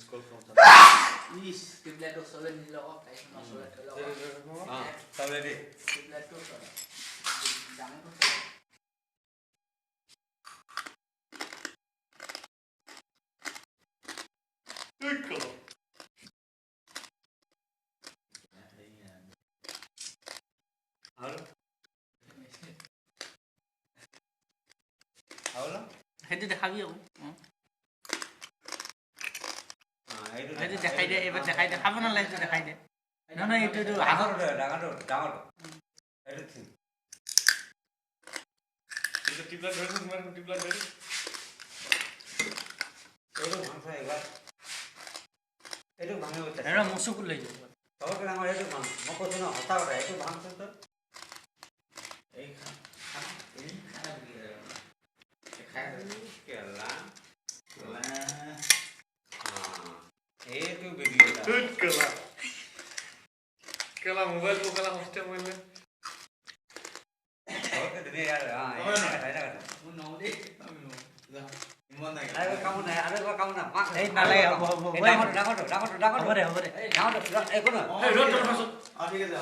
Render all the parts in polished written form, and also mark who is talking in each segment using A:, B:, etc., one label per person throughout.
A: কল খাওঁ
B: ইস টিবলাইট ওচৰলৈ নিলে আকৌ তাইক ওচৰলৈ থৈ লওক
A: চাবলৈ দেই
B: টিবলাইটটো ওচৰলৈ ডাঙৰটো সেইটো দেখাবি আকৌ সেইটো দেখাই দে এইবাৰ দেখাই দে খাব নালাগে সেইটো দেখাই দে নহয় এইটো
A: ডাঙৰটো টিপলাইট ধৰিছো তোমাৰ টিপলাইট ধৰি এইটো ভাঙিব
B: এটা মুচুক লৈ যাব
A: চবকে ডাঙৰ এইটো ভাঙ মই কৈছো ন সঁচা কথা এইটো ভাঙচোন তই এই এইটো ভিডিঅ' কেলা মোবাইল को केला होस्ट मोबाइल में ओके दे यार हां वो नो दे इमन নাই আরে কাম নাই মাছ
B: এই নালে
A: ডাঙৰ
B: হবে রে
A: এই কোন এই রোড তো ফাসো ঠিক আছে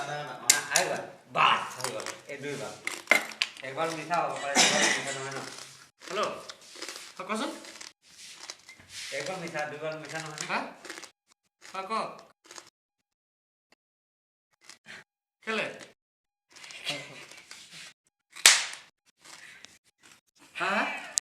A: আইবা বাস হইবা এই দুইবার একবার মিঠা হবে পরে একবার মিঠা নহয় না হ্যালো কসন একবার মিঠা দুইবার মিঠা নহয় হ্যাঁ ক